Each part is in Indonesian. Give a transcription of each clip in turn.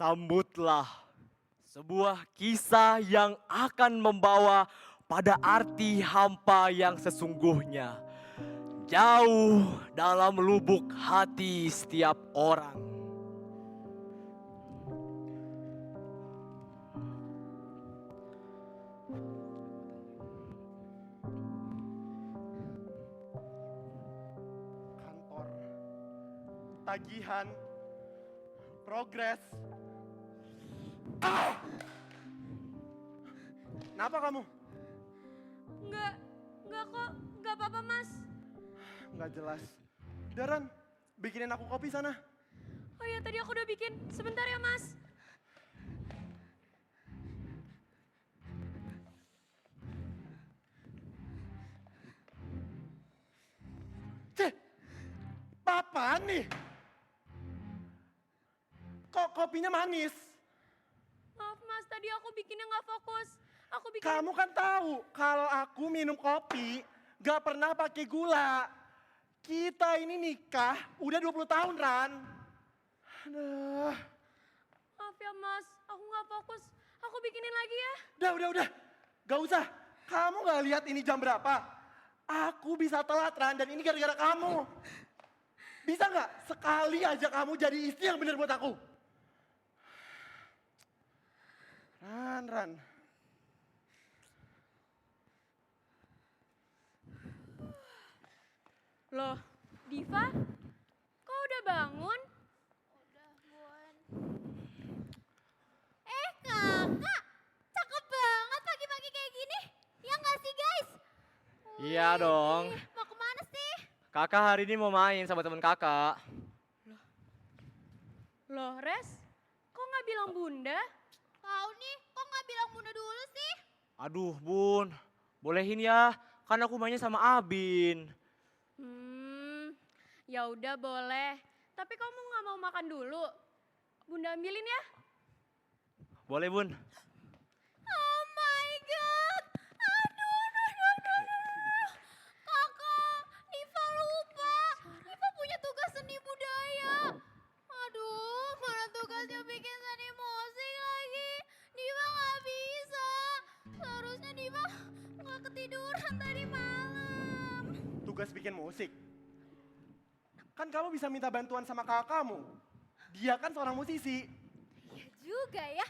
Sambutlah sebuah kisah yang akan membawa pada arti hampa yang sesungguhnya. Jauh dalam lubuk hati setiap orang. Kantor, tagihan, progres. Kenapa kamu? Enggak kok, enggak apa-apa mas. Nggak jelas. Daran, bikinin aku kopi sana. Oh iya tadi aku udah bikin, sebentar ya mas. Cih, apaan nih? Kok kopinya manis? Maaf mas, tadi aku bikinnya nggak fokus. Aku bikin. Kamu kan tahu kalau aku minum kopi gak pernah pakai gula. Kita ini nikah udah 20 tahun, Ran. Aduh. Maaf ya mas, aku nggak fokus. Aku bikinin lagi ya. Udah. Gak usah. Kamu gak lihat ini jam berapa? Aku bisa telat, Ran, dan ini gara-gara kamu. Bisa gak sekali aja kamu jadi istri yang bener buat aku? Ran. Loh, Diva, kok udah bangun? Udah, Bun. Kakak, cakep banget pagi-pagi kayak gini. Ya nggak sih, guys? Iya dong. Mau kemana sih? Kakak hari ini mau main sama temen kakak. Loh, Res, kok nggak bilang bunda? Kau nih, kok nggak bilang bunda dulu sih? Aduh bun, bolehin ya. Kan aku mainnya sama Abin. Ya udah boleh. Tapi kamu nggak mau makan dulu? Bunda ambilin ya. Boleh bun. Oh my god. Aduh. Kakak, Diva lupa. Diva punya tugas seni budaya. Aduh, mana tugasnya bikin seni musik lagi. Diva nggak bisa. Seharusnya Diva nggak ketiduran tadi malam. Tugas bikin musik. Kan kamu bisa minta bantuan sama kakak kamu. Dia kan seorang musisi. Iya juga ya.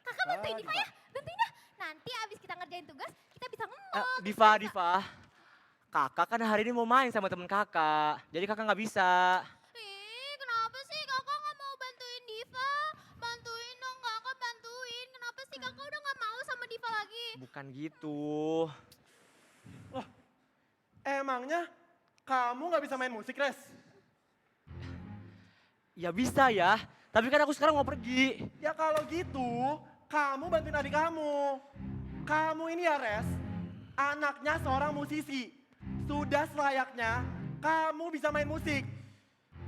Kakak bantuin Diva ya, bantuin ya. Nanti abis kita ngerjain tugas, kita bisa ngemol. Diva. Kakak kan hari ini mau main sama temen kakak. Jadi kakak nggak bisa. Kenapa sih kakak nggak mau bantuin Diva? Bantuin dong kakak, bantuin. Kenapa sih kakak udah nggak mau sama Diva lagi? Bukan gitu. Loh, emangnya kamu nggak bisa main musik, Res? Ya bisa ya. Tapi kan aku sekarang mau pergi. Ya kalau gitu, kamu bantuin adik kamu. Kamu ini ya, Res, anaknya seorang musisi. Sudah selayaknya kamu bisa main musik.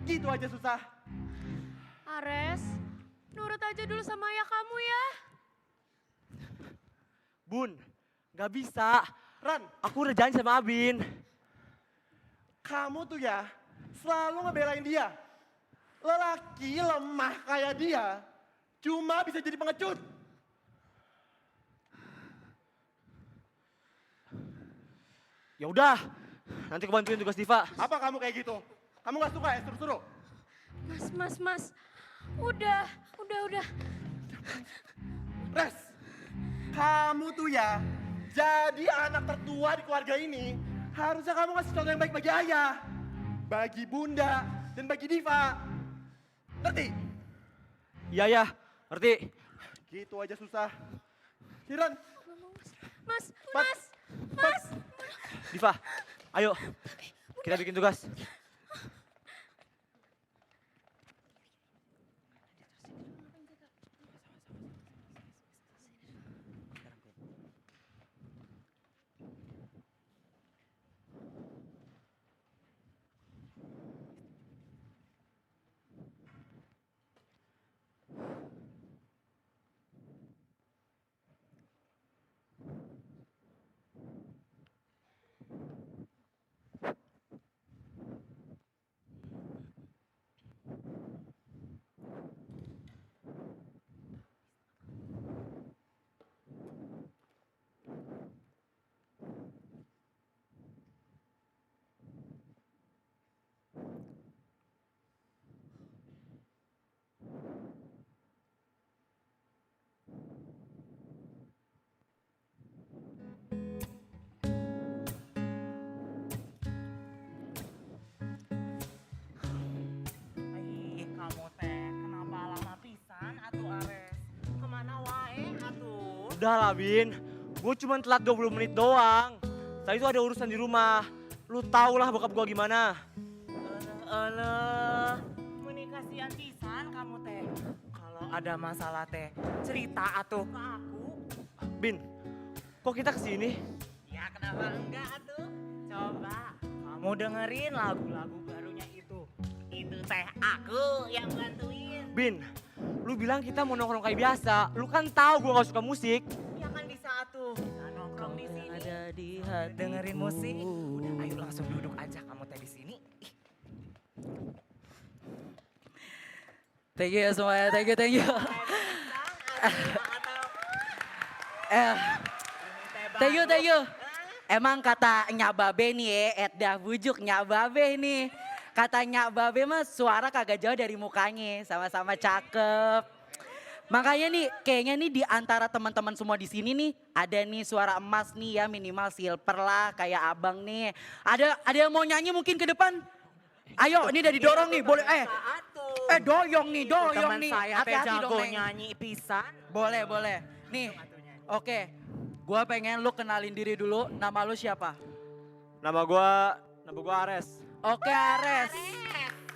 Gitu aja susah. Ares, nurut aja dulu sama ayah kamu ya. Bun, nggak bisa. Ran, Aku udah janji sama Abin. kamu tuh ya selalu ngebelain dia. Lelaki lemah kayak dia cuma bisa jadi pengecut. Ya udah, nanti aku bantuin tugas Diva. Apa kamu kayak gitu? Kamu gak suka ya suruh-suruh? Mas. Udah. Res, kamu tuh ya jadi anak tertua di keluarga ini. Harusnya kamu ngasih contoh yang baik bagi ayah, bagi bunda, dan bagi Diva. Ngerti? Iya, ngerti. Gitu aja susah. Kiran, Mas. Diva, ayo. Kita bikin tugas. Udah lah Bin, gue cuma telat 20 menit doang. Tadi itu ada urusan di rumah. Lu tau lah bokap gue gimana. Alah, menikah kasihan pisan kamu teh. Kalau ada masalah teh, cerita atuh ke aku. Bin, kok kita kesini? Ya kenapa enggak atuh? Coba kamu dengerin lagu-lagu barunya itu. Itu teh aku yang bantuin. Bin, lu bilang kita mau nongkrong kayak biasa. Lu kan tahu gue gak suka musik. Ya kan bisa atuh. Kita nongkrong di sini. Ada di hati. Dengerin musik. Udah ayo langsung duduk aja kamu teh di sini. Ih, Thank you ya semuanya, thank you, thank you. Thank you. Emang kata Nyak Babe nih Edda bujuk Nyak Babe nih. Kata Nyak Babe mah suara kagak jauh dari mukanya, sama-sama cakep. Makanya nih, kayaknya nih di antara teman-teman semua di sini nih, ada nih suara emas nih ya, minimal silver lah kayak abang nih. Ada yang mau nyanyi mungkin ke depan? Ayo, ini udah didorong nih, boleh doyong nih, teman nih. saya teh Hati-hati jago dong, Neng. nyanyi pisan. Boleh. Nih, oke. Gua pengen lu kenalin diri dulu, nama lu siapa? Nama gua Ares. Oke, Ares.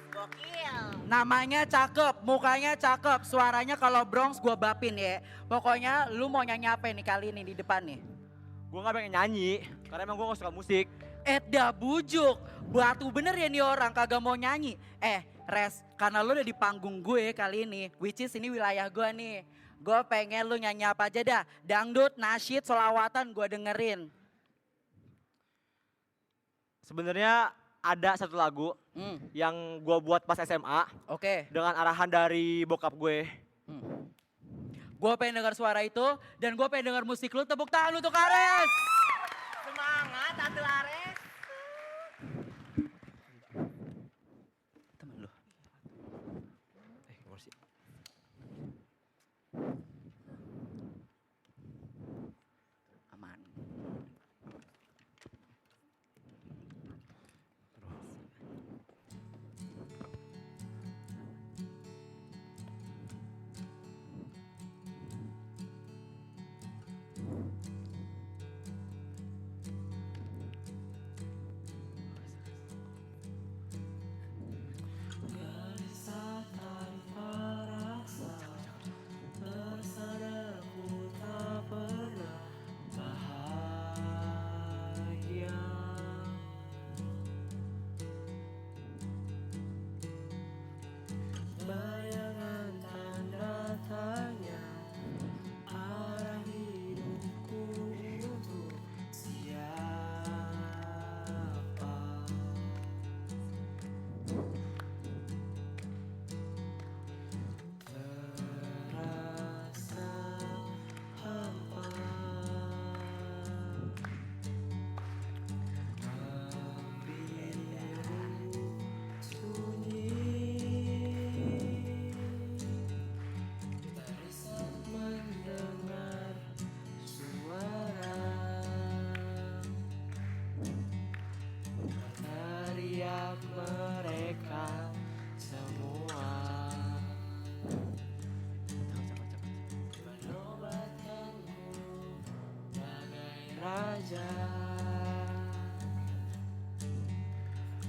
Gokil. Namanya cakep, mukanya cakep, suaranya kalau Bronx gua bapin ya. Pokoknya lu mau nyanyi apa nih kali ini di depan nih? Gue gak pengen nyanyi, karena emang gue gak suka musik. Edda bujuk, batu bener ya nih orang kagak mau nyanyi. Res, karena lu udah di panggung gue kali ini, which is ini wilayah gue nih. Gue pengen lu nyanyi apa aja dah, dangdut, nasyid, solawatan gue dengerin. Sebenarnya ada satu lagu yang gue buat pas SMA Oke. dengan arahan dari bokap gue. Gue pengen denger suara itu dan gue pengen denger musik lu. Tepuk tangan untuk Ares. Semangat atuh Ares. Temen lu. Gimana sih? Aman.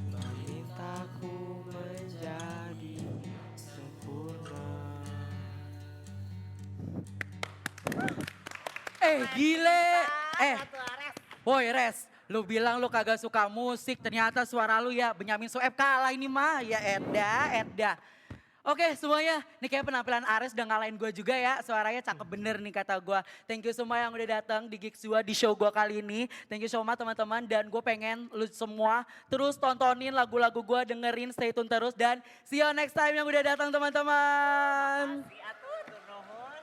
Memintaku menjadi sempurna. Gile. Atuh Ares. Boy Res, lu bilang lu kagak suka musik, ternyata suara lu ya Benyamin Sueb kalah ini mah. Ya Edda. Oke semuanya, nih kayak penampilan Ares udah ngalahin gue juga ya. Suaranya cakep bener nih kata gue. Thank you semua yang udah datang di Gigs 2 di show gue kali ini. Thank you so much teman-teman. Dan gue pengen lu semua terus tontonin lagu-lagu gue, dengerin, stay tune terus. Dan see you next time yang udah datang teman-teman. Si atuh tur nuhun.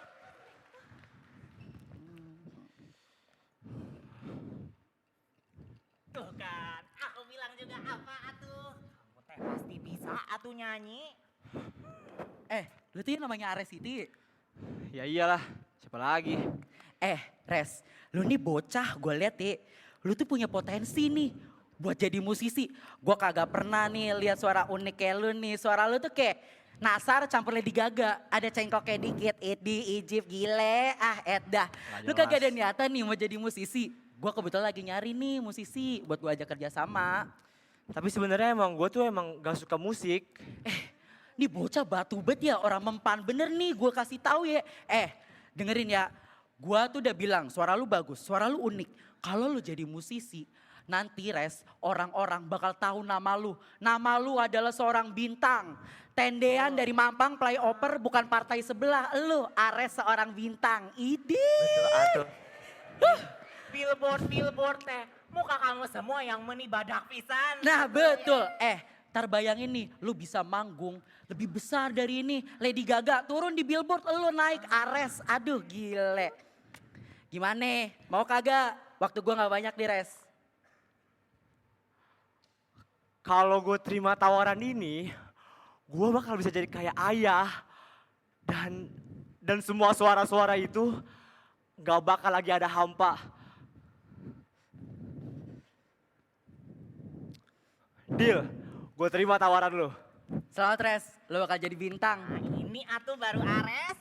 Tuh kan, aku bilang juga apa atuh. Kamu teh pasti bisa atuh nyanyi. Lu tuh namanya Ares itu. Ya iyalah, siapa lagi? Res, lu nih bocah gue liat lu tuh punya potensi nih buat jadi musisi. Gue kagak pernah nih lihat suara unik kayak lu nih. Suara lu tuh kayak Nasar campur Lady Gaga, ada cengkoknya dikit, Idi, Ijip, gile, dah. Lu Nggak kagak ada jelas. niatan nih mau jadi musisi. Gua kebetulan lagi nyari nih musisi buat gua ajak kerja sama. Tapi sebenarnya emang gue tuh emang gak suka musik. Nih bocah batu bet ya, orang mempan bener nih gua kasih tahu ya. Dengerin ya, gua tuh udah bilang suara lu bagus, suara lu unik. Kalau lu jadi musisi, nanti Res, orang-orang bakal tahu nama lu. Nama lu adalah seorang bintang. Tendean dari Mampang Flyover bukan partai sebelah. Lu Ares seorang bintang. Idi. Betul atuh. Billboard teh. Muka kamu semua yang menibadak pisan. Nah betul. Ntar bayangin nih, lu bisa manggung lebih besar dari ini. Lady Gaga turun di billboard, lu naik Ares. Aduh gile. Gimana? Mau kagak? Waktu gua gak banyak nih Res. Kalau gue terima tawaran ini, gue bakal bisa jadi kayak ayah. Dan semua suara-suara itu gak bakal lagi ada hampa. Deal, gue terima tawaran lu. Selamat Res, lu bakal jadi bintang. Nah, ini atuh baru Ares.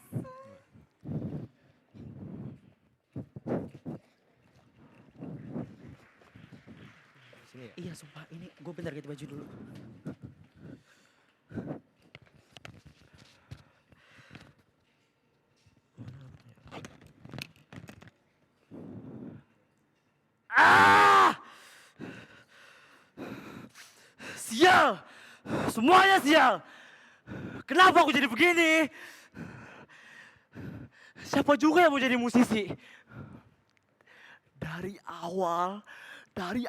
Iya sumpah, ini gue bentar ganti baju dulu. Ah! Sial! Semuanya sial! Kenapa aku jadi begini? Siapa juga yang mau jadi musisi? Dari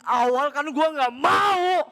awal kan gua nggak mau.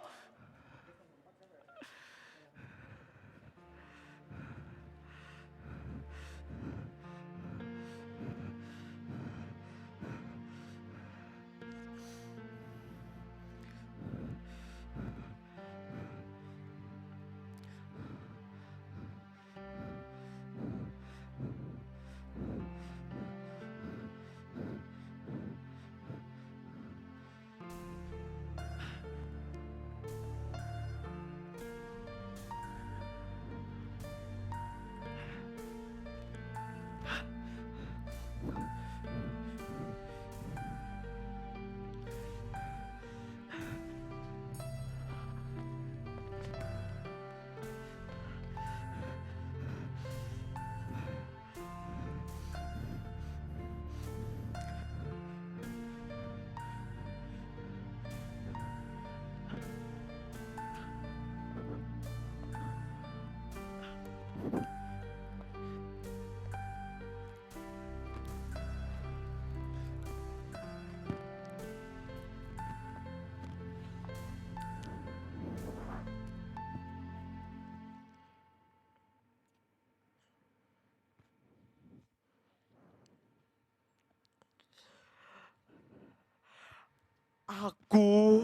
Aku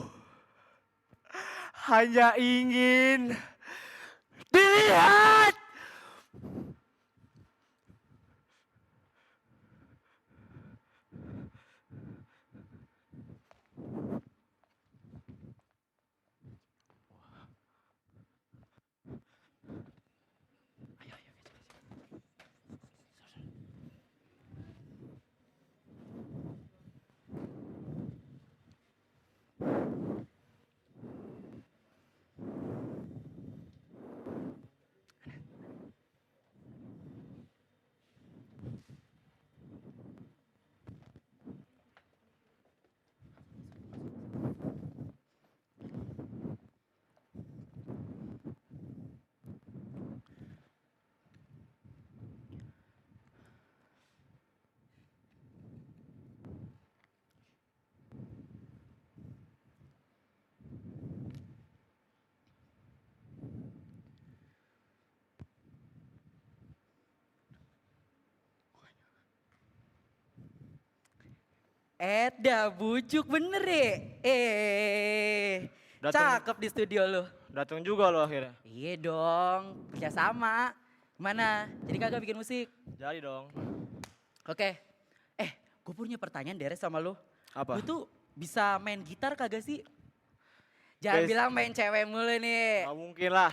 hanya ingin dilihat. Dah bujuk bener ya. Dateng. Cakep di studio lu. Datang juga lo akhirnya. Iya dong, kerjasama. Gimana? Jadi kagak bikin musik? Jadi dong. Oke. Gue punya pertanyaan Deres sama lu. Apa? Lu tuh bisa main gitar kagak sih? Jangan Guys. bilang main cewek mulu nih. Gak mungkin lah.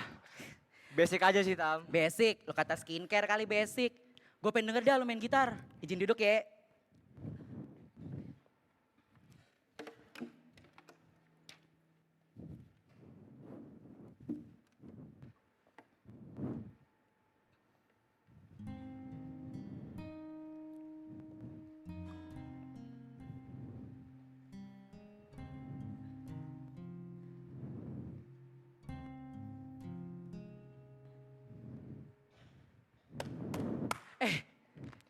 Basic aja sih Tam. Basic, lu kata skincare kali basic. Gue pengen denger dah lu main gitar. Izin duduk ya.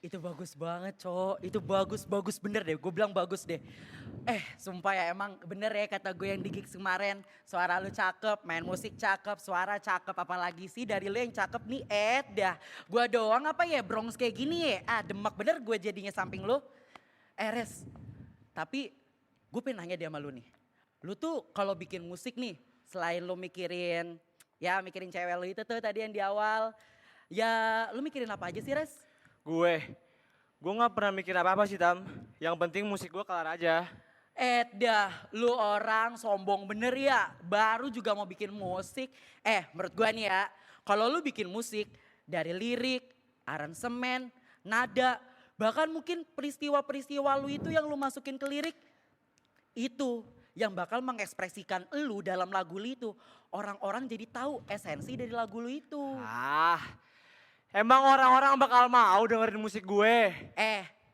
Itu bagus banget, Cok. Itu bagus bener deh. Gue bilang bagus deh. Sumpah ya emang bener ya kata gue yang di gigs kemarin. Suara lu cakep, main musik cakep, suara cakep. Apalagi sih dari lu yang cakep nih, dah. Gue doang apa ya brongs kayak gini ya. Demak bener gue jadinya samping lu. Res, tapi gue pengen nanya deh sama lu nih. Lu tuh kalau bikin musik nih, selain lu mikirin cewek lu itu tuh tadi yang di awal. Ya lu mikirin apa aja sih, Res? Gue gak pernah mikir apa-apa sih Tam. Yang penting musik gue kelar aja. Dah, lu orang sombong bener ya, baru juga mau bikin musik. Menurut gua nih ya, kalau lu bikin musik dari lirik, aransemen, nada, bahkan mungkin peristiwa-peristiwa lu itu yang lu masukin ke lirik, itu yang bakal mengekspresikan lu dalam lagu lu itu. Orang-orang jadi tahu esensi dari lagu lu itu. Emang orang-orang bakal mau dengerin musik gue?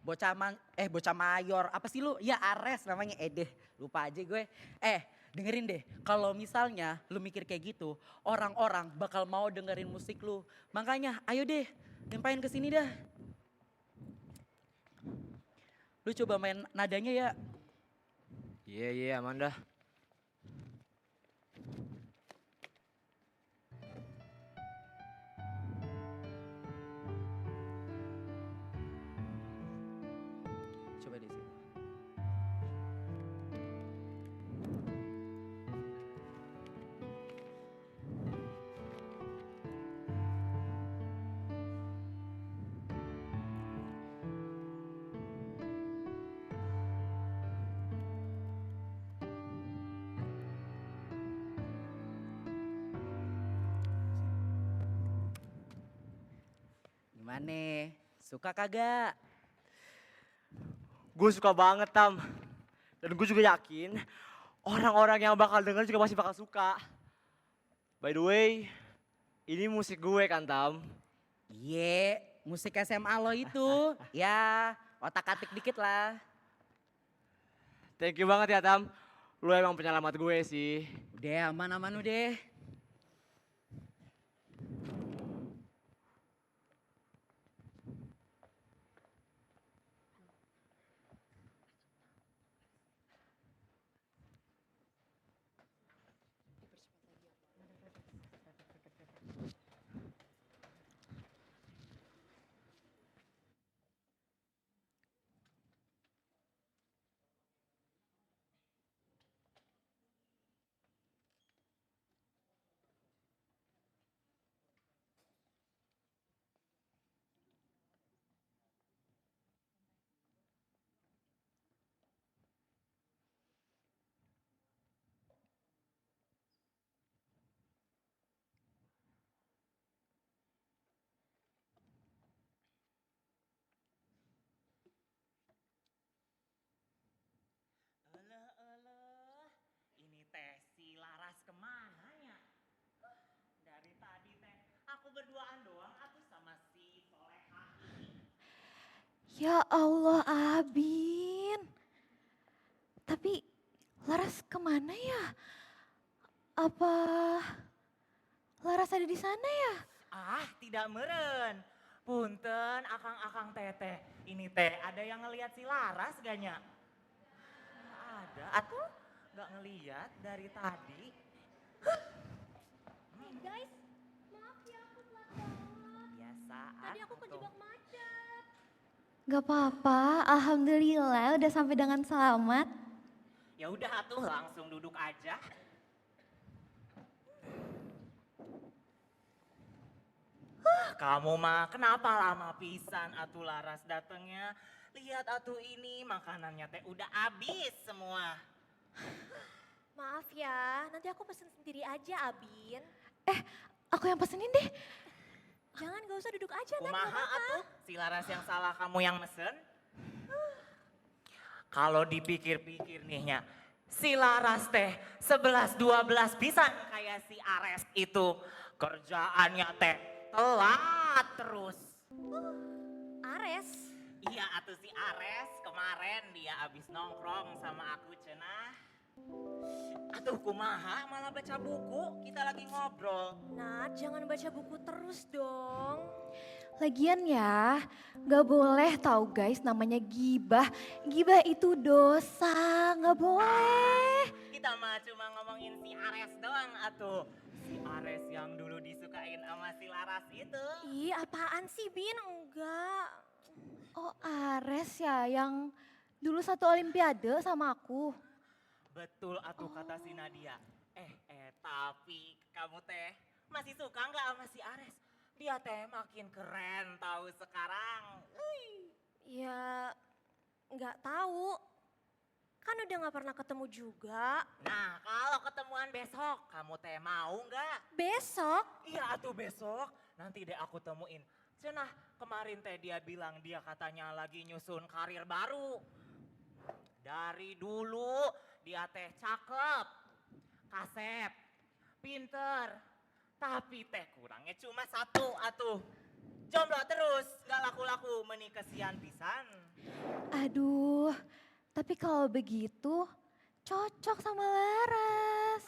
Bocah mayor, apa sih lu? Ya Ares namanya, lupa aja gue. Dengerin deh, kalau misalnya lu mikir kayak gitu, orang-orang bakal mau dengerin musik lu. Makanya ayo deh, tempain ke sini dah. Lu coba main nadanya ya. Iya, Amanda. Coba di sini. Gimana? Suka kagak? Gue suka banget Tam. Dan gue juga yakin orang-orang yang bakal denger juga pasti bakal suka. By the way, ini musik gue kan Tam. Iya, musik SMA lo itu. Ya, otak-atik dikit lah. Thank you banget ya Tam. Lu emang penyelamat gue sih. Udah aman-aman udah. Ini teh si Laras kemana ya? Dari tadi teh aku berduaan doang aku sama si Soleha ini. Ya Allah, Abin. Tapi Laras kemana ya? Apa Laras ada di sana ya? Tidak meren. Punten akang-akang teteh. Ini teh ada yang ngelihat si Laras gak nya? Ada, atuh gak ngeliat dari tadi. Guys, maaf ya aku telat banget. Biasaan. Tadi aku atuh. kejebak macet. Gak apa-apa, alhamdulillah udah sampai dengan selamat. Ya udah atuh langsung duduk aja. Kamu mah kenapa lama pisan atuh Laras datengnya? Lihat atuh ini makanannya teh udah habis semua. Maaf ya, nanti aku pesen sendiri aja, Abin. aku yang pesenin deh. Jangan, gak usah duduk aja, Nat. Kumaha atuh, si Laras yang salah kamu yang mesen? Kalau dipikir-pikir nih nya, si Laras teh 11-12 pisan kayak si Ares itu. Kerjaannya teh telat terus. Ares. Iya atuh si Ares kemarin dia abis nongkrong sama aku cenah. Atuh kumaha malah baca buku, kita lagi ngobrol. Nat, jangan baca buku terus dong. Lagian ya, gak boleh tahu guys namanya gibah. Gibah itu dosa, gak boleh. Kita mah cuma ngomongin si Ares doang atuh. Si Ares yang dulu disukain sama si Laras itu. Ih, apaan sih Bin? Enggak. Oh Ares ya yang dulu satu olimpiade sama aku. Betul atuh kata si Nadia. Tapi kamu teh masih suka nggak sama si Ares? Dia teh makin keren tahu sekarang. Ya, nggak tahu. Kan udah nggak pernah ketemu juga. Nah kalau ketemuan besok kamu teh mau nggak? Besok? Iya atuh besok nanti deh aku temuin. Cenah kemarin teh dia bilang dia katanya lagi nyusun karir baru. Dari dulu dia teh cakep, kasep, pinter. Tapi teh kurangnya cuma satu atuh. Jomblo terus, gak laku-laku, menik kesian pisan. Aduh, tapi kalau begitu cocok sama Laras.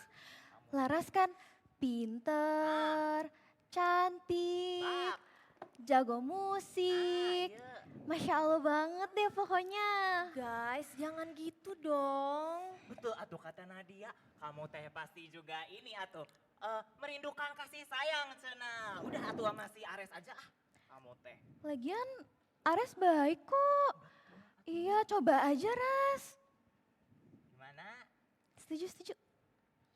Laras kan pinter, cantik, Bak, jago musik. iya. Masya Allah banget deh pokoknya. Guys, jangan gitu dong. Betul atuh kata Nadia, kamu teh pasti juga ini atuh. Merindukan kasih sayang cenah. Udah atuh sama si Ares aja ah. Kamu teh. Lagian Ares baik kok. Iya, coba aja Ras. Gimana? Setuju, setuju.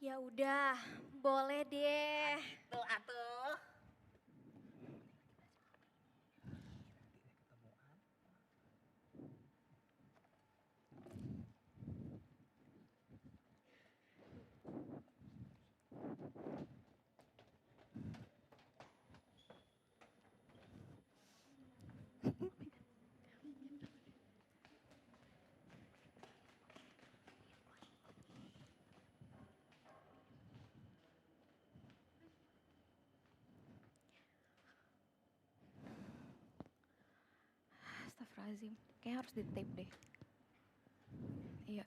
Ya udah, boleh deh. Tuh atuh. Astagfirullahaladzim, kayaknya harus di tape deh. Iya.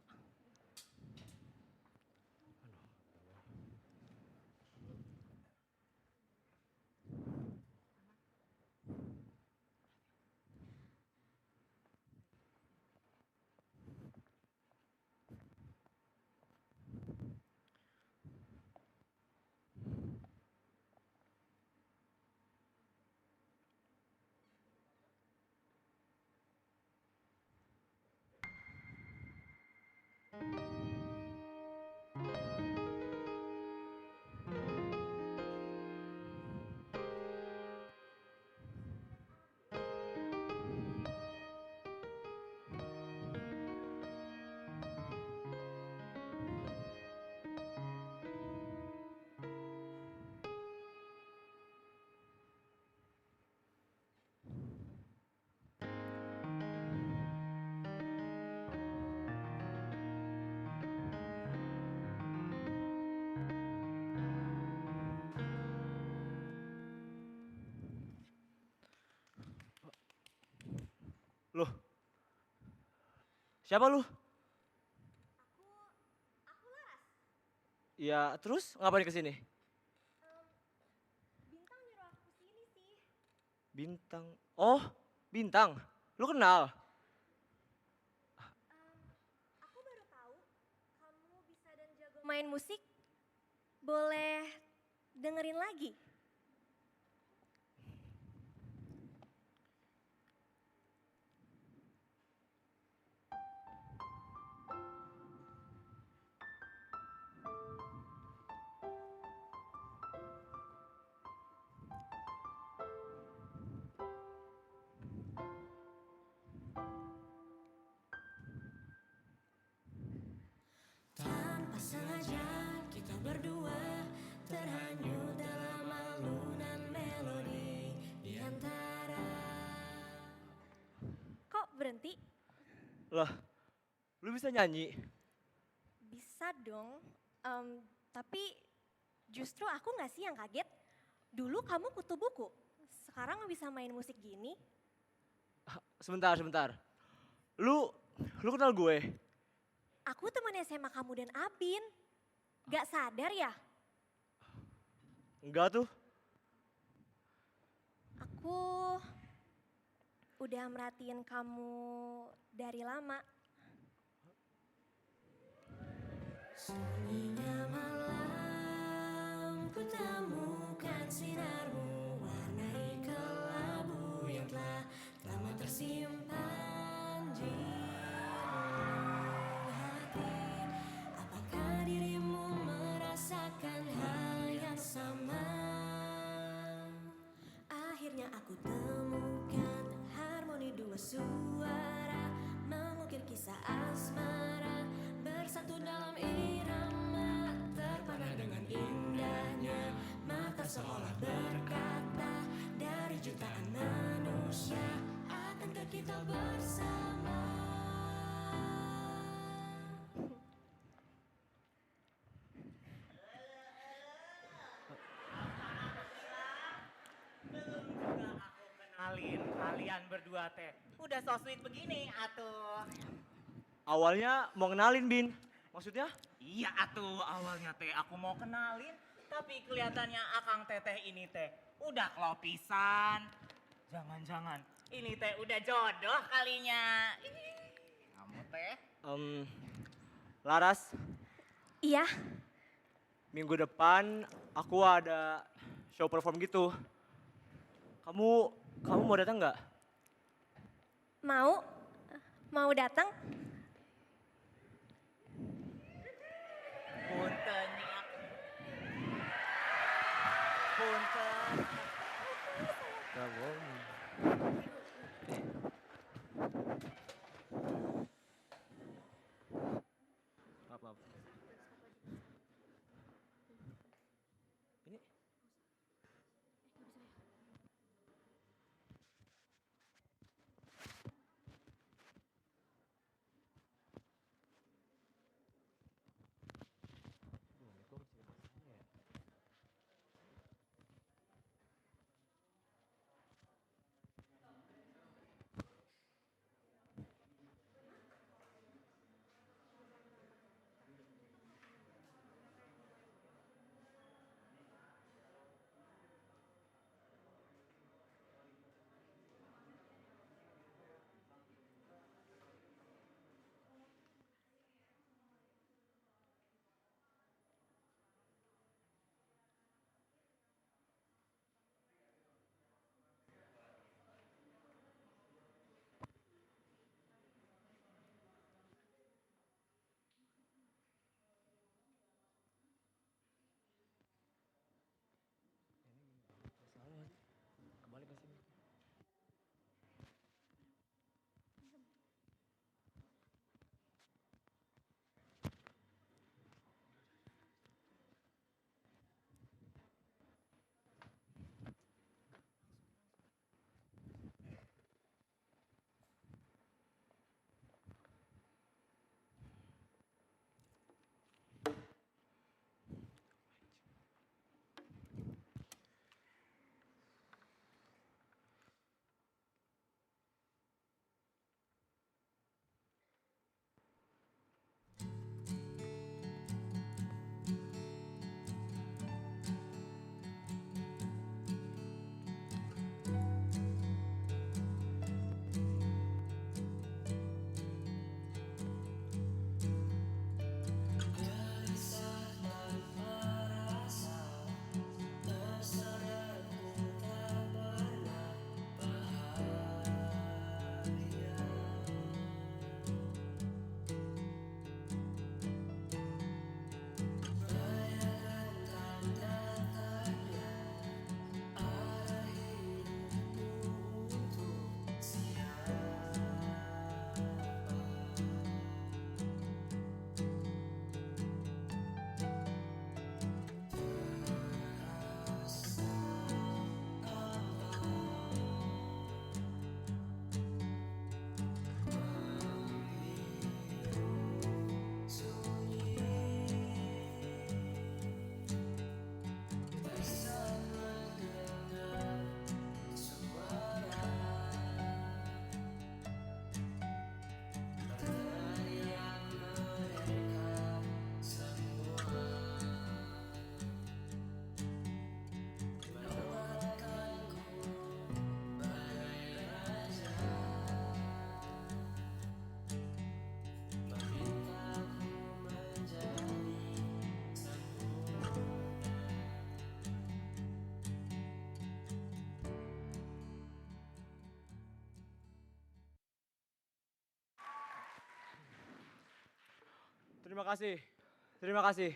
Loh. Siapa lu? Aku Laras. Ya, terus ngapain kesini? Bintang nyuruh aku kesini sih. Bintang. Oh, Bintang. Lu kenal? Aku baru tahu kamu bisa dan jago main musik. Boleh dengerin lagi? Tanpa sengaja kita berdua terhanyut dalam Lah, lu bisa nyanyi? Bisa dong. Tapi justru aku nggak sih yang kaget. Dulu kamu kutu buku, sekarang bisa main musik gini. Sebentar, sebentar. Lu kenal gue? Aku teman SMA kamu dan Abin. Gak sadar ya? Enggak tuh. Aku udah merhatiin kamu dari lama. Sunyinya malam, ku temukan sinarmu, warnai kelabu yang telah lama tersimpan di hati. Apakah dirimu merasakan hal yang sama? Akhirnya aku temukan harmoni dua suara, mengukir kisah asmara, bersatu dalam irama, terpana dengan indahnya mata seolah berkata, dari jutaan manusia akankah kita bersama. Belum juga aku kenalin kalian berdua teh. Udah so sweet begini atuh. Awalnya mau kenalin, Bin. Maksudnya? Iya atuh awalnya teh aku mau kenalin. Tapi kelihatannya Akang Teteh ini teh udah kelopisan. Jangan-jangan ini teh udah jodoh kalinya. Ih, kamu teh. Laras, Iya, minggu depan aku ada show perform gitu. Kamu mau datang nggak? mau datang? Punten nih aku. Punten. Gak boleh. Maaf, maaf. Ini Terima kasih. Terima kasih.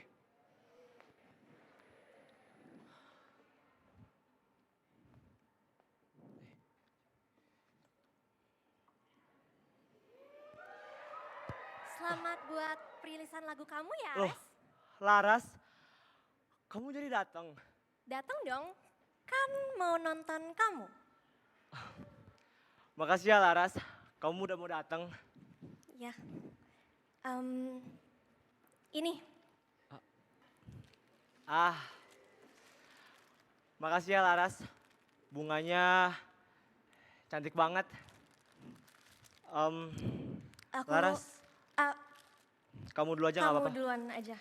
Selamat buat perilisan lagu kamu ya, Loh, Res. Laras, kamu jadi datang. Datang dong, kan mau nonton kamu. Makasih ya Laras, kamu udah mau datang. Ya. Ini, Ah, makasih ya Laras. Bunganya cantik banget. aku... Laras, ah, kamu dulu aja nggak kamu apa-apa. duluan aja.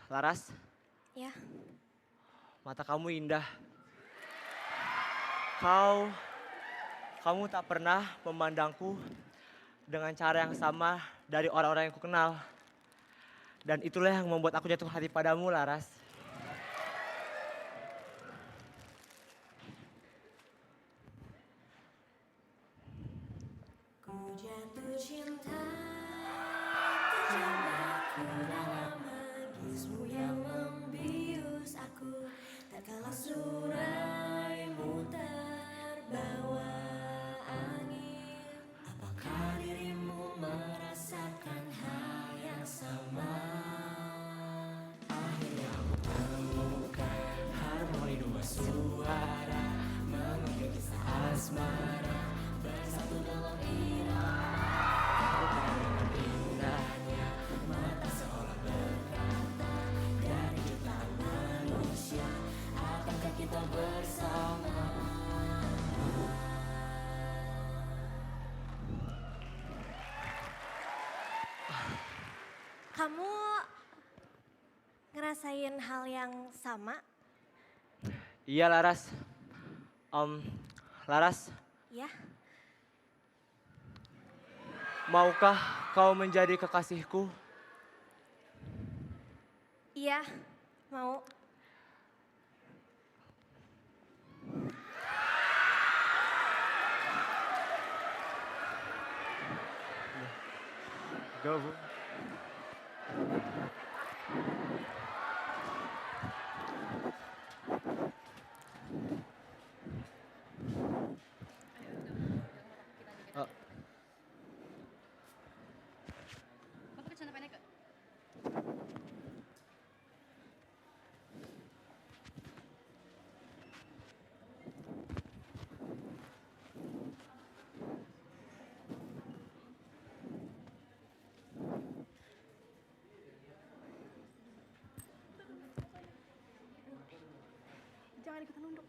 Laras, Ya, mata kamu indah. Kamu tak pernah memandangku dengan cara yang sama dari orang-orang yang kukenal. Dan itulah yang membuat aku jatuh hati padamu, Laras. ku jatuh cinta, terjebak dalam magismu yang membius aku. Tak kalah suraimu terbawa angin. Apakah dirimu merasakan hal yang sama? Akhirnya aku temukan harmoni dua suara, mengukir kisah asmara bersatu dalam irama. Indahnya mata seolah berkata, dari jutaan manusia akankah kita bersama? Kamu ngerasain hal yang sama? Iya, Laras. Laras, Ya, maukah kau menjadi kekasihku? iya, mau. Go. Jangan ikutan nunduk.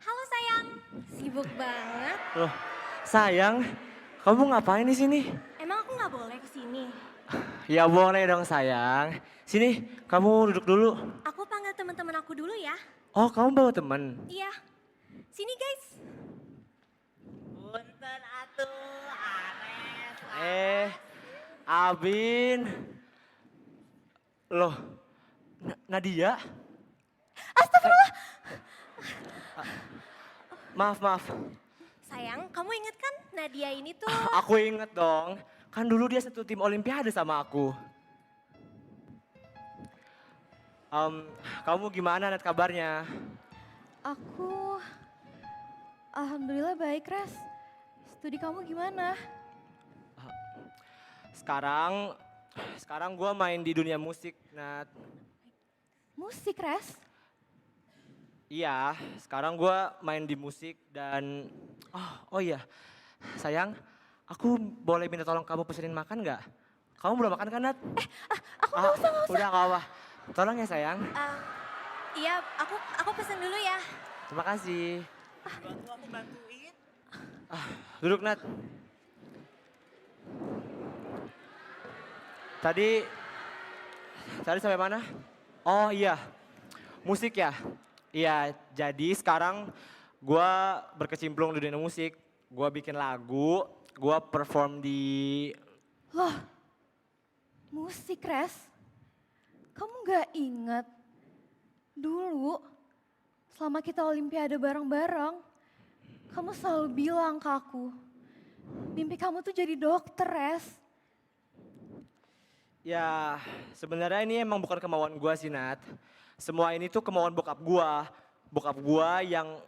Halo sayang, sibuk banget. Loh, sayang, kamu ngapain di sini? Emang aku nggak boleh kesini? Ya boleh dong sayang. Sini, kamu duduk dulu. Aku panggil teman-teman aku dulu ya. Oh, kamu bawa temen? Iya, sini guys. Punten atuh, Ares. Abin. Loh, Nadia? Astagfirullah. Maaf. Sayang, kamu inget kan Nadia ini tuh... Aku inget dong. Kan dulu dia satu tim olimpiade sama aku. Kamu gimana Nat kabarnya? Aku alhamdulillah baik, Res. Studi kamu gimana? Sekarang Sekarang gue main di dunia musik, Nat. Musik, Res? Iya, sekarang gue main di musik dan... Oh iya, sayang, aku boleh minta tolong kamu pesenin makan nggak? Kamu belum makan kan, Nat? Aku nggak usah. Udah nggak apa. Tolong ya, sayang. Iya, aku pesen dulu ya. Terima kasih. Aku bantuin. Duduk, Nat. Tadi sampai mana? Oh iya, musik ya. Iya, jadi sekarang gue berkecimpung di dunia musik. Gue bikin lagu, gue perform di... Loh, musik, Res? Kamu nggak inget dulu selama kita olimpiade bareng-bareng, kamu selalu bilang ke aku, mimpi kamu tuh jadi dokter, Res. Ya, sebenarnya ini emang bukan kemauan gue sih, Nat. Semua ini tuh kemauan bokap gue. Bokap gue yang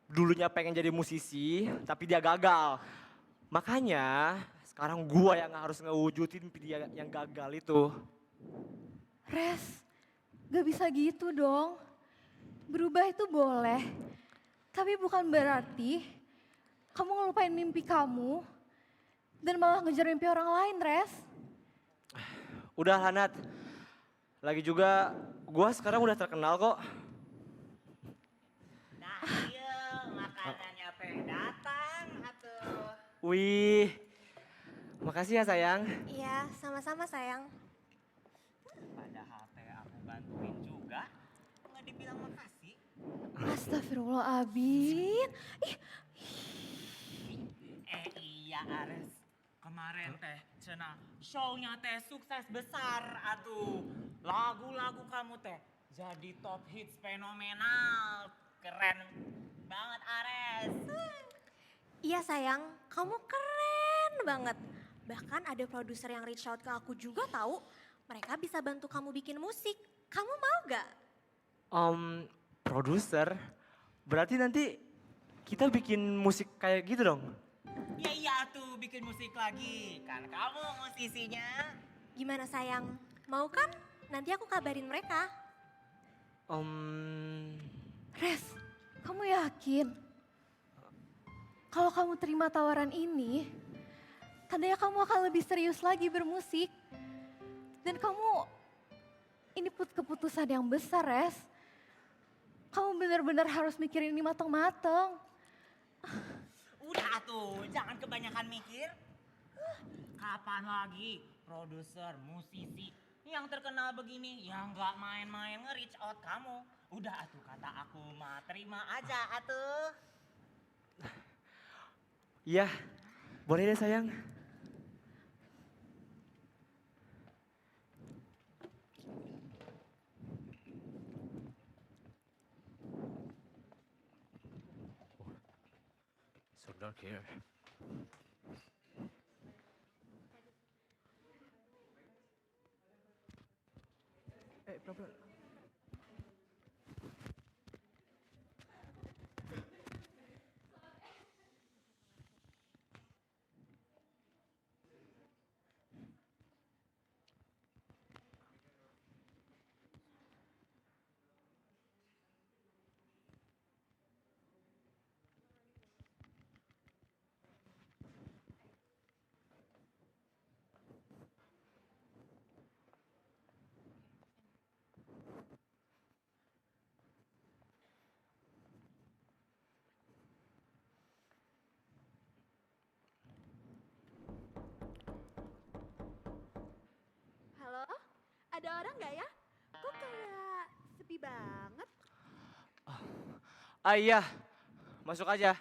dulunya pengen jadi musisi, tapi dia gagal. Makanya sekarang gue yang harus ngewujudin mimpi dia yang gagal itu. Res, gak bisa gitu dong. Berubah itu boleh, tapi bukan berarti kamu ngelupain mimpi kamu dan malah ngejar mimpi orang lain, Res. Udah lah, Nat. Lagi juga gue sekarang udah terkenal kok. Nah iya, makanannya teh datang atuh. Wih, makasih ya sayang. Iya, sama-sama sayang. Padahal teh aku bantuin juga, nggak dibilang makasih. Astagfirullahaladzim. Ih, Iya Ares, kemarin teh cenah show-nya teh sukses besar atuh. Lagu-lagu kamu teh jadi top hits fenomenal. Keren banget Ares. Iya sayang, kamu keren banget. Bahkan ada produser yang reach out ke aku juga tahu. Mereka bisa bantu kamu bikin musik. Kamu mau gak? Produser, berarti nanti kita bikin musik kayak gitu dong? Iya tuh bikin musik lagi. Kan kamu musisinya. Gimana sayang? Mau kan? Nanti aku kabarin mereka. Res, kamu yakin? Kalau kamu terima tawaran ini, tandanya kamu akan lebih serius lagi bermusik. Dan kamu, ini keputusan yang besar, Res. Kamu benar-benar harus mikirin ini mateng-mateng. Udah tuh, jangan kebanyakan mikir. Kapan lagi produser, musisi yang terkenal begini yang nggak main-main nge-reach out kamu. Udah atuh kata aku mah terima aja atuh. Iya, boleh deh sayang. So dark here. Pelan-pelan. Halo, ada orang nggak ya? Kok kayak sepi banget? Iya, masuk aja.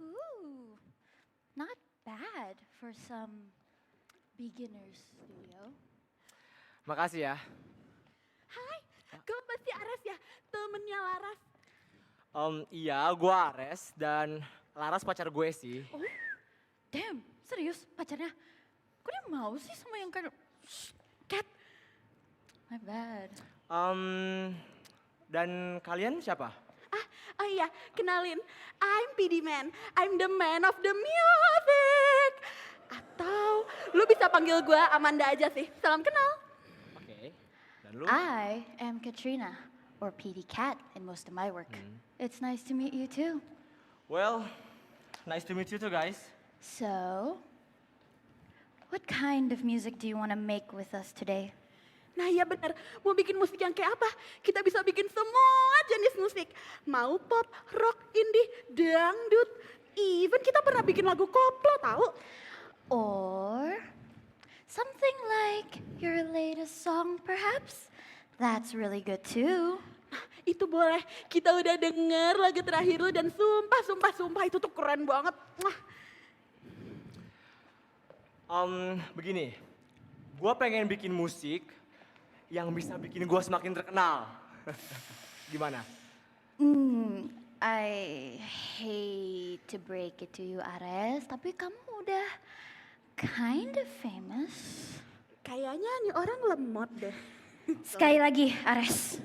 Ooh, not bad for some beginner studio. Makasih ya. Hai, kau pasti Ares ya, temennya Laras. Iya, gue Ares dan Laras pacar gue sih. Oh, damn, serius pacarnya? Kok dia mau sih sama yang kayak cat? My bad. Dan kalian siapa? Oh iya, kenalin, I'm PD Man. I'm the man of the music. Atau Lu bisa panggil gue Amanda aja sih. Salam kenal. Oke. Dan lu? I am Katrina, or PD Cat in most of my work. It's nice to meet you too. Well, nice to meet you too, guys. So, what kind of music do you want to make with us today? Nah iya bener, mau bikin musik yang kayak apa? Kita bisa bikin semua jenis musik. Mau pop, rock, indie, dangdut. Even kita pernah bikin lagu koplo tahu. Or something like your latest song, perhaps? That's really good too. Itu boleh, kita udah denger lagu terakhir lu dan sumpah itu tuh keren banget. Wah. Begini, gue pengen bikin musik yang bisa bikin gue semakin terkenal. Gimana? I hate to break it to you, Ares, tapi kamu udah kind of famous. Kayaknya nih orang lemot deh. Sekali lagi, Ares.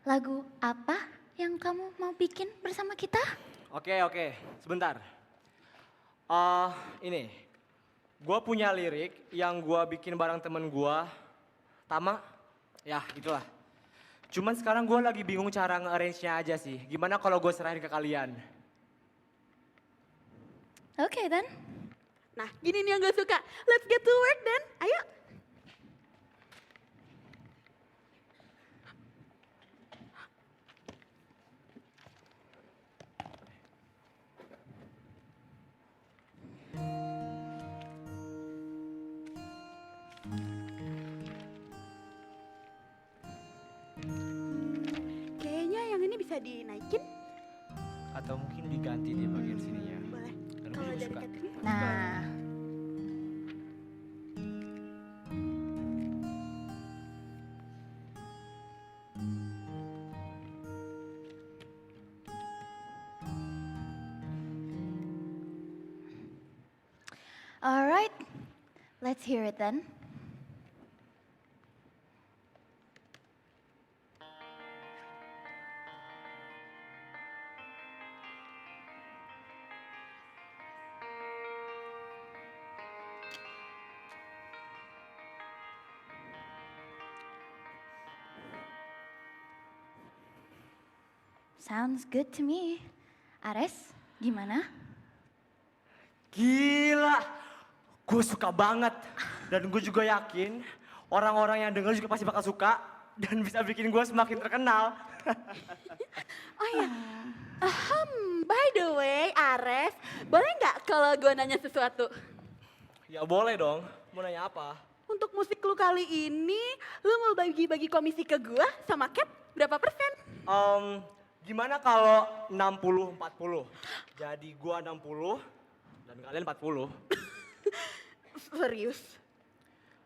Lagu apa yang kamu mau bikin bersama kita? Oke, sebentar. Ini, gue punya lirik yang gue bikin bareng temen gue, Tama. Ya, itulah. Cuman sekarang gue lagi bingung cara nge-arrange-nya aja sih. Gimana kalau gue serahin ke kalian? Okay then. Nah gini nih yang gue suka. Let's get to work then. Ayo. Kayaknya yang ini bisa dinaikin. Atau mungkin diganti di bagian sininya. Boleh. Dan gue Kalau juga dari suka. Catherine. Nah, all right. Let's hear it then. Sounds good to me. Ares, gimana? Gila, gue suka banget. Dan gue juga yakin orang-orang yang denger juga pasti bakal suka. Dan bisa bikin gue semakin terkenal. Oh ya, by the way Ares, boleh nggak kalau gue nanya sesuatu? Ya boleh dong, mau nanya apa? Untuk musik lu kali ini, lu mau bagi-bagi komisi ke gue sama Cat berapa persen? Gimana kalau 60-40? Jadi gue 60 dan kalian 40. Serius?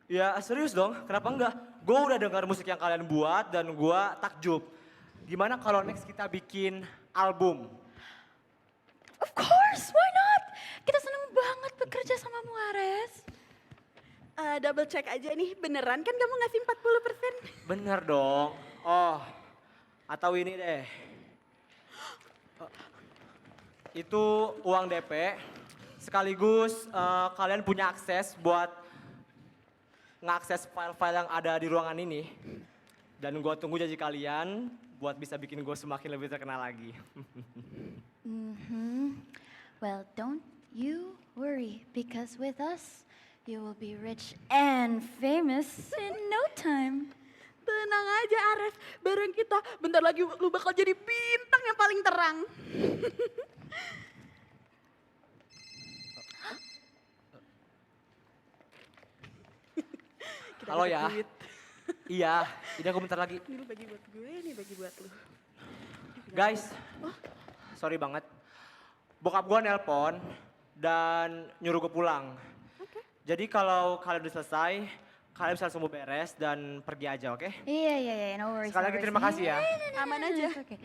Ya serius dong, kenapa enggak? Gue udah dengar musik yang kalian buat dan gue takjub. Gimana kalau next kita bikin album? Of course, why not? Kita seneng banget bekerja sama Ares. Double check aja nih, beneran kan kamu ngasih 40%? Bener dong. Oh, atau ini deh. Itu uang DP, sekaligus kalian punya akses buat ngakses file-file yang ada di ruangan ini. Dan gue tunggu janji kalian buat bisa bikin gue semakin lebih terkenal lagi. Well, don't you worry, because with us, you will be rich and famous in no time. Tenang aja Ares, bareng kita bentar lagi lu bakal jadi bintang yang paling terang. Kita Halo dapat ya. duit. Iya, ini aku bentar lagi. Ini lu bagi buat gue, ini bagi buat lu. Guys, sorry banget. Bokap gue nelpon dan nyuruh gue pulang. Jadi kalau kalian udah selesai, kalian bisa langsung beres dan pergi aja, oke? Iya, no worries. Sekali lagi terima kasih ya. Aman aja. Okay.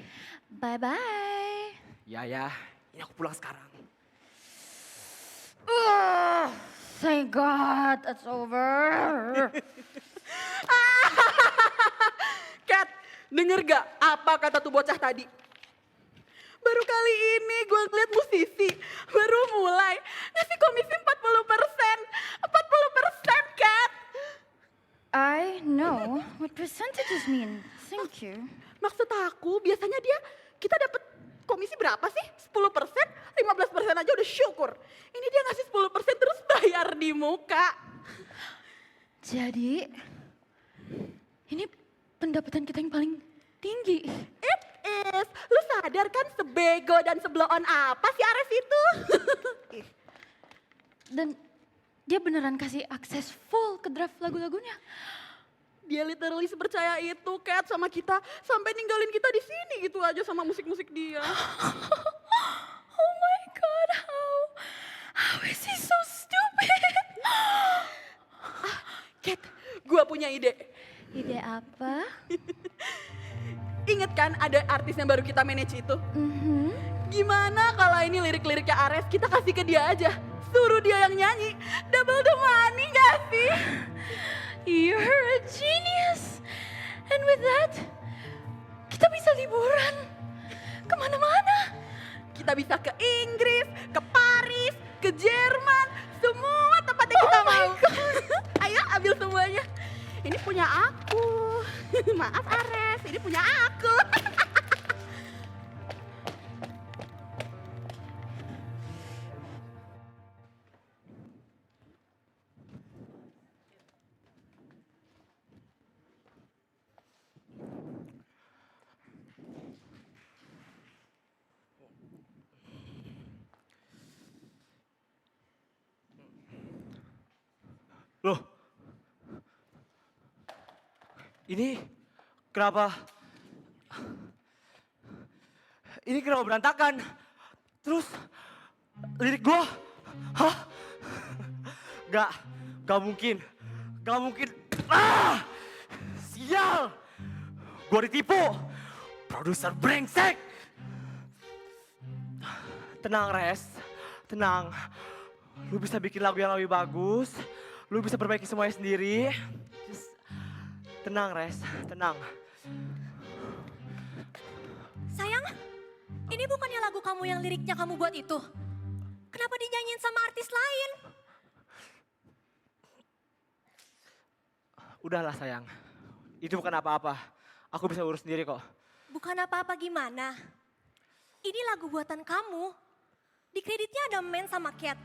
Bye-bye. Ya, ini aku pulang sekarang. Thank God, it's over. Cat, denger gak apa kata tuh bocah tadi? Baru kali ini gue ngeliat musisi, baru mulai ngasih komisi 40%. Cat? I know what percentages mean. Thank you. Maksud aku biasanya kita dapat komisi berapa sih? 10%? 15% aja udah syukur. Ini dia ngasih 10% terus bayar di muka. Jadi, ini pendapatan kita yang paling tinggi. It is. Lu sadar kan sebego dan sebelon apa si Ares itu? Dan dia beneran kasih akses full ke draft lagu-lagunya. Dia literally sepercaya itu Cat sama kita sampai ninggalin kita di sini gitu aja sama musik-musik dia. Oh my god, how is he so stupid? Cat, gua punya ide. Ide apa? Ingat kan ada artis yang baru kita manage itu? Gimana kalau ini lirik-liriknya Ares kita kasih ke dia aja? Suruh dia yang nyanyi, double the money gak sih? You're a genius. And with that, kita bisa liburan kemana-mana. Kita bisa ke Inggris, ke Paris, ke Jerman, semua tempat yang kita mau. Ayo ambil semuanya. Ini punya aku. Maaf Ares, ini punya aku. Loh, ini kenapa? Ini kenapa berantakan? Terus lirik gua, hah? Gak mungkin, gak mungkin. Ah, sial, gua ditipu, produser brengsek. Tenang Res, tenang. Lu bisa bikin lagu yang lebih bagus. Lu bisa perbaiki semuanya sendiri. Just tenang Res, tenang. Sayang, ini bukannya lagu kamu yang liriknya kamu buat itu? Kenapa dinyanyiin sama artis lain? Udahlah sayang, itu bukan apa-apa. Aku bisa urus sendiri kok. Bukan apa-apa gimana? Ini lagu buatan kamu. Di kreditnya ada Men sama Cat.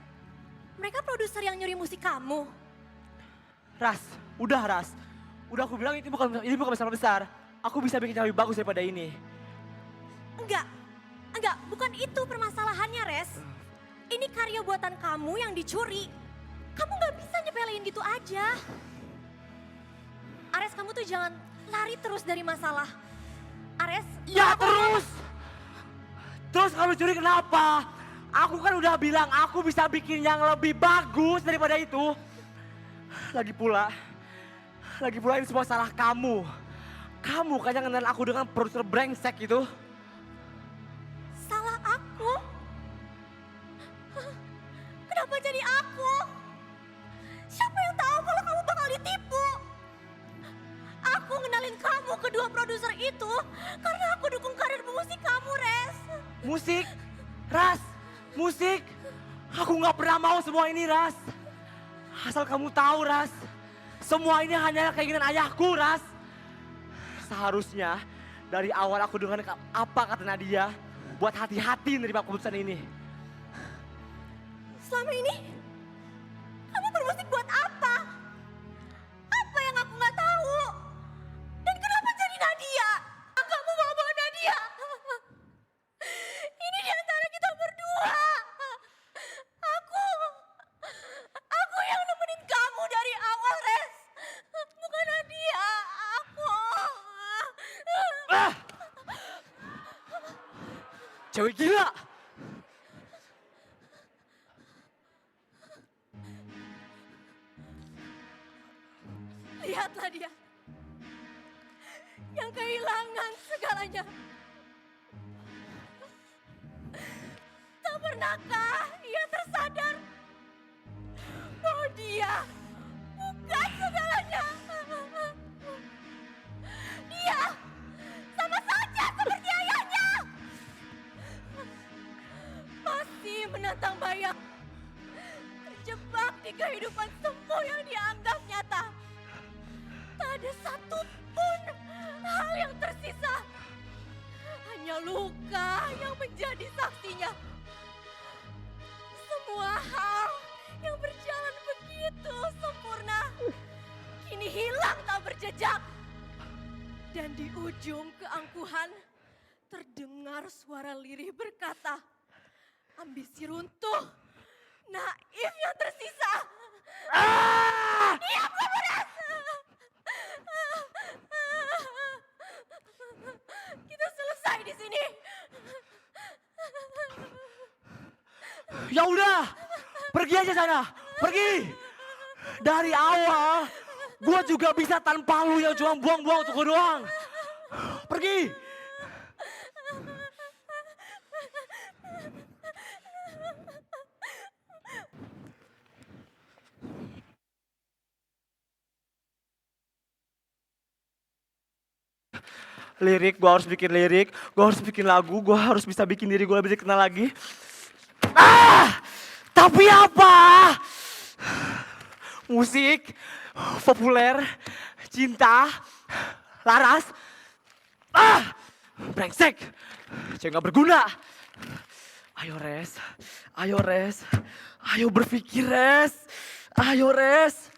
Mereka produser yang nyuri musik kamu. Ras, udah Ras. Udah aku bilang ini bukan masalah besar. Aku bisa bikin yang lebih bagus daripada ini. Enggak, bukan itu permasalahannya, Res. Ini karya buatan kamu yang dicuri. Kamu gak bisa nyepelein gitu aja. Ares, kamu tuh jangan lari terus dari masalah. Ares, Ya terus! Terus kalau curi kenapa? Aku kan udah bilang aku bisa bikin yang lebih bagus daripada itu. Lagi pula ini semua salah kamu. Kamu kan yang kenal aku dengan produser brengsek itu. salah aku? Kenapa jadi aku? Siapa yang tahu kalau kamu bakal ditipu? Aku ngenalin kamu ke dua produser itu karena aku dukung karir musik kamu, Res. Musik, Ras, musik. Aku nggak pernah mau semua ini, Ras. Asal kamu tahu, Ras. Semua ini hanya keinginan ayahku, Ras. Seharusnya dari awal aku dengar apa kata Nadia, buat hati-hati menerima keputusan ini. Selama ini, kamu bermusik buat apa? Apa yang aku nggak tahu? Dan kenapa jadi Nadia? Kamu bawa Nadia? Ini di antara kita berdua. Aku yang nemenin kamu dari awal, Res. Bukan Nadia, aku. Ah! Cewek gila! Lihatlah dia. Yang kehilangan segalanya. Tak pernahkah ia tersadar bahwa dia bukan segalanya. Dia sama saja seperti ayahnya. Masih menantang bayang. Terjebak di kehidupan semu yang dianggapnya ada satu pun hal yang tersisa. Hanya luka yang menjadi saksinya. Semua hal yang berjalan begitu sempurna kini hilang tak berjejak. Dan di ujung keangkuhan terdengar suara lirih berkata, ambisi runtuh, naif yang tersisa. Diam kamu, Res! Kita selesai di sini. Ya udah, pergi aja sana, pergi. Dari awal, gue juga bisa tanpa lu yang cuma buang-buang untuk gue doang. Pergi. Lirik, gue harus bikin lirik, gue harus bikin lagu, gue harus bisa bikin diri gue lebih dikenal lagi. Tapi apa? Musik, populer, cinta, laras, brengsek, cewek gak berguna. Ayo Res, ayo berpikir Res, ayo Res.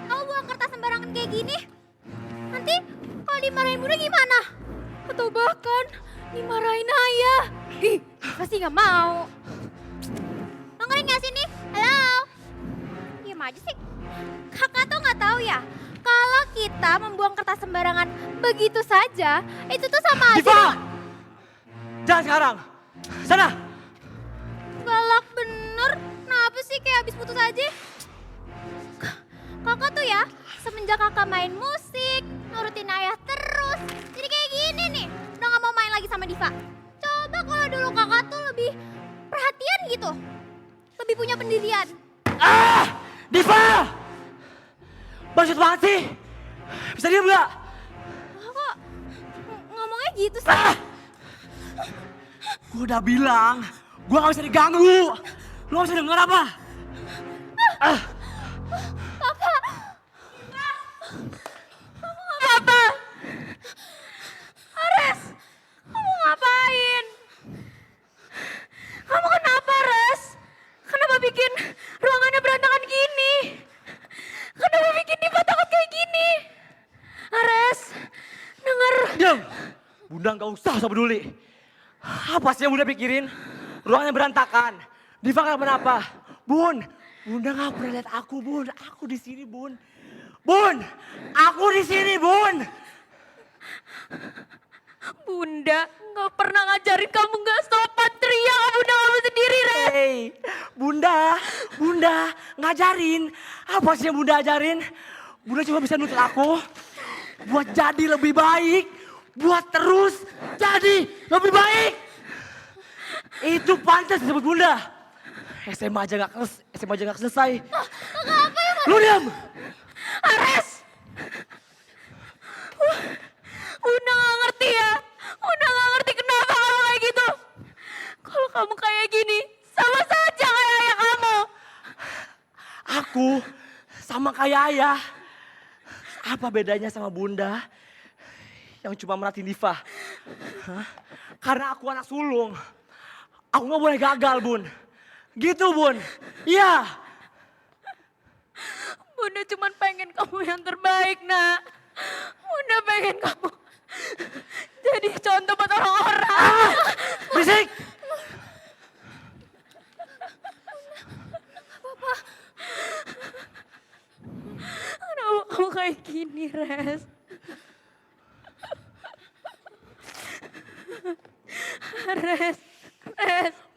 Kamu buang kertas sembarangan kayak gini, nanti kalau dimarahin bunda gimana? Atau bahkan dimarahin ayah. Ih, pasti nggak mau. Dengerin nggak sih nih? Halo? Diam aja sih. Kakak tuh nggak tahu ya, kalau kita membuang kertas sembarangan begitu saja, itu tuh sama aja. Diva! Jangan sekarang, sana! Galak bener, kenapa sih kayak habis putus aja? Kakak tuh ya, semenjak kakak main musik, nurutin ayah terus, jadi kayak gini nih, udah gak mau main lagi sama Diva. Coba kalau dulu kakak tuh lebih perhatian gitu, lebih punya pendirian. Diva! Maksud banget sih, bisa diam gak? Kok ngomongnya gitu sih? Gue udah bilang, gue gak bisa diganggu. Lu gak bisa denger apa? Apa? Res, kamu ngapain? Kamu kenapa, Res? Kenapa bikin ruangannya berantakan gini? Kenapa bikin Diva takut kayak gini? Res, denger. Diam! Bunda gak usah peduli. Apa sih yang Bunda pikirin? Ruangannya berantakan. Diva kenapa-napa. Bun, Bunda gak pernah lihat aku, Bun. Aku di sini, Bun. Bun, aku di sini, Bun. Bunda nggak pernah ngajarin kamu nggak sopan teriak ke bunda kamu sendiri, Res. Hey, Bunda ngajarin. Apa sih yang Bunda ajarin? Bunda cuma bisa nuntut aku buat jadi lebih baik, buat terus jadi lebih baik. Itu pantas disebut Bunda. SMA aja gak selesai. Lu diam. Res, Bunda nggak ngerti ya. Bunda nggak ngerti kenapa kamu kayak gitu. Kalau kamu kayak gini, sama saja kayak ayah kamu. Aku sama kayak ayah. Apa bedanya sama Bunda yang cuma merhatiin Diva? Hah? Karena aku anak sulung. Aku gak boleh gagal, Bun. Gitu, Bun. Iya. Bunda cuma pengen kamu yang terbaik, nak. Bunda pengen kamu jadi contoh buat orang-orang. Berisik. Kenapa kamu kayak gini, Res? Res.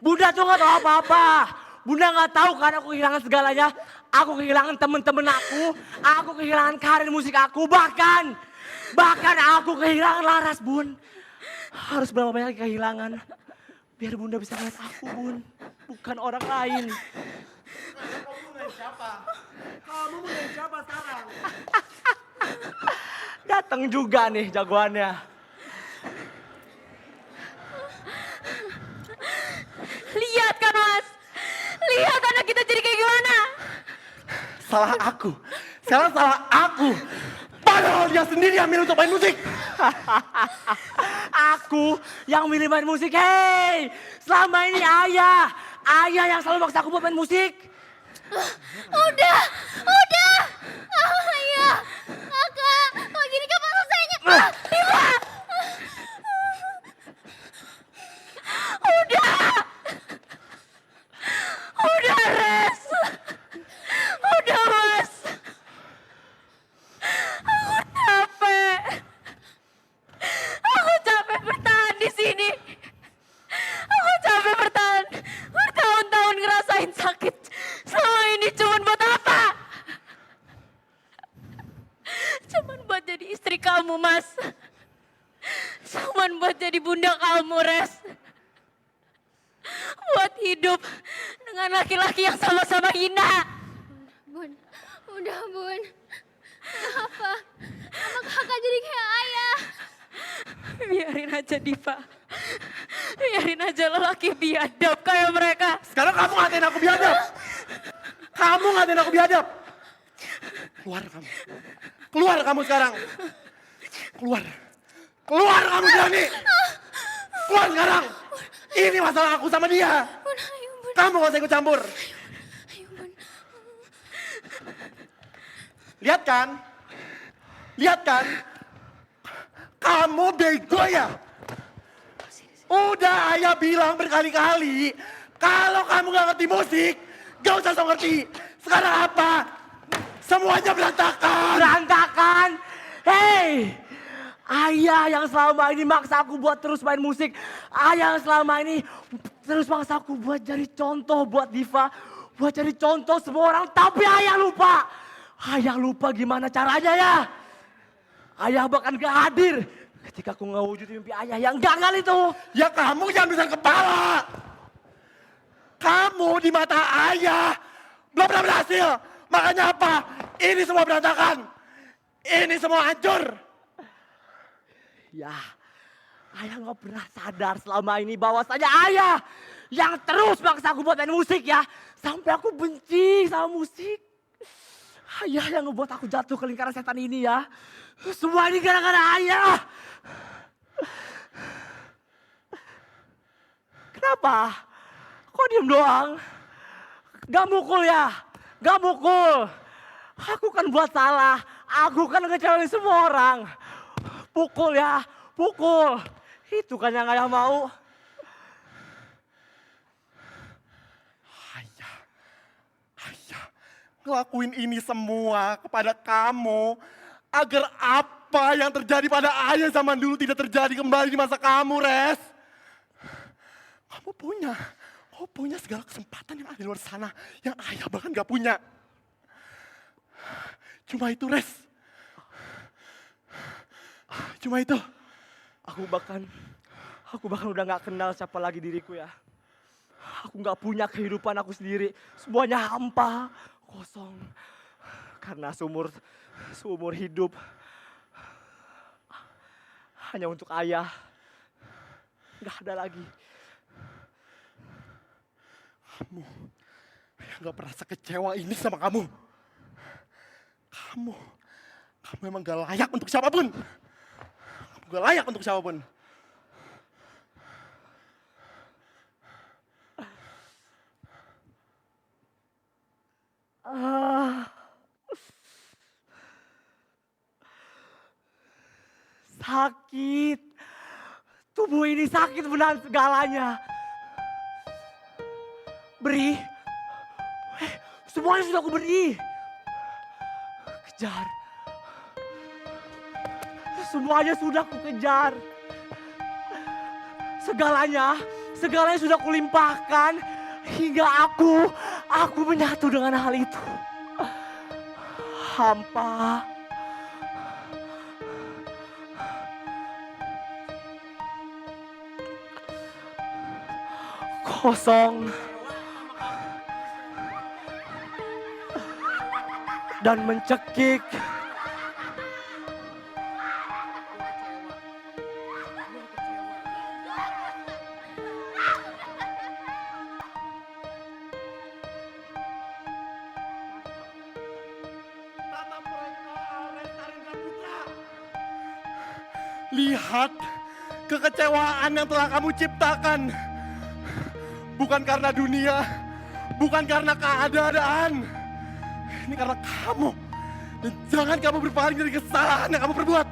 Bunda tuh gak tahu apa-apa. Bunda gak tahu karena aku kehilangan segalanya. Aku kehilangan temen-temen aku kehilangan karir musik aku, bahkan aku kehilangan Laras, Bun. Harus berapa banyak kehilangan biar Bunda bisa ngeliat aku, Bun, bukan orang lain. Kamu ngeliat siapa? Kamu ngeliat siapa sekarang? Datang juga nih jagoannya. Salah aku. Sekarang salah aku. Padahal dia sendiri yang milih untuk main musik. Aku yang milih main musik. Hei, selama ini ayah yang selalu maksa aku buat main musik. Udah. Ayah, kakak, kalau gini kapan selesainya? Diva! Udah Res. Udah Mas. Aku capek bertahan di sini. Aku capek bertahan bertahun-tahun ngerasain sakit. Selama ini cuman buat apa? Cuman buat jadi istri kamu, Mas. Cuman buat jadi bunda kamu, Res. Buat hidup dengan laki-laki yang sama-sama hina. Bun, udah Bun. Kenapa? Kenapa kakak jadi kayak ayah? Biarin aja Diva. Biarin aja lelaki biadab kayak mereka. Sekarang kamu ngatain aku biadab. Kamu ngatain aku biadab. Keluar kamu. Keluar kamu sekarang. Keluar. Keluar kamu Jani. Keluar sekarang. Ini masalah aku sama dia. Bun, ayo Bun. Kamu gak usah ikut campur. Ayo Bun. Lihat kan? Lihat kan? Kamu bego ya? Udah ayah bilang berkali-kali. Kalau kamu gak ngerti musik, gak usah so ngerti. Sekarang apa? Semuanya berantakan. Berantakan. Hei, ayah yang selama ini maksa aku buat terus main musik. Ayah yang selama ini terus maksa aku buat jadi contoh buat Diva. Buat jadi contoh semua orang. Tapi ayah lupa. Ayah lupa gimana caranya ya. Ayah bahkan gak hadir ketika aku ngewujudin mimpi ayah yang gagal itu. Ya kamu jangan besar kepala. Kamu di mata ayah belum pernah berhasil. Makanya apa? Ini semua berantakan. Ini semua hancur. Ya, ayah gak pernah sadar selama ini bahwasanya ayah yang terus maksa aku buat main musik ya. Sampai aku benci sama musik. Ayah yang ngebuat aku jatuh ke lingkaran setan ini ya. Semua ini gara-gara ayah. Kenapa? Kok diem doang? Gak mukul ya? Gak mukul. Aku kan buat salah. Aku kan ngecewain semua orang. Pukul ya, pukul. Itu kan yang ayah mau. Ayah ngelakuin ini semua kepada kamu. Agar apa yang terjadi pada ayah zaman dulu tidak terjadi kembali di masa kamu, Res. Kamu punya segala kesempatan yang ada di luar sana. Yang ayah bahkan gak punya. Cuma itu, Res. Cuma itu. Aku bahkan udah gak kenal siapa lagi diriku ya. Aku gak punya kehidupan aku sendiri. Semuanya hampa, kosong. Karena seumur hidup hanya untuk ayah. Gak ada lagi. Kamu gak pernah sekecewa ini sama kamu. Kamu emang gak layak untuk siapapun. Kamu gak layak untuk siapapun. Sakit. Tubuh ini sakit menahan segalanya. Beri. Semuanya sudah aku beri. Kejar. Semuanya sudah aku kejar. Segalanya sudah kulimpahkan. Hingga aku menyatu dengan hal itu. Hampa. Kosong. Dan mencekik. Lihat kekecewaan yang telah kamu ciptakan. Bukan karena dunia, bukan karena keadaan. Ini karena kamu. Dan jangan kamu berpaling dari kesalahan yang kamu perbuat.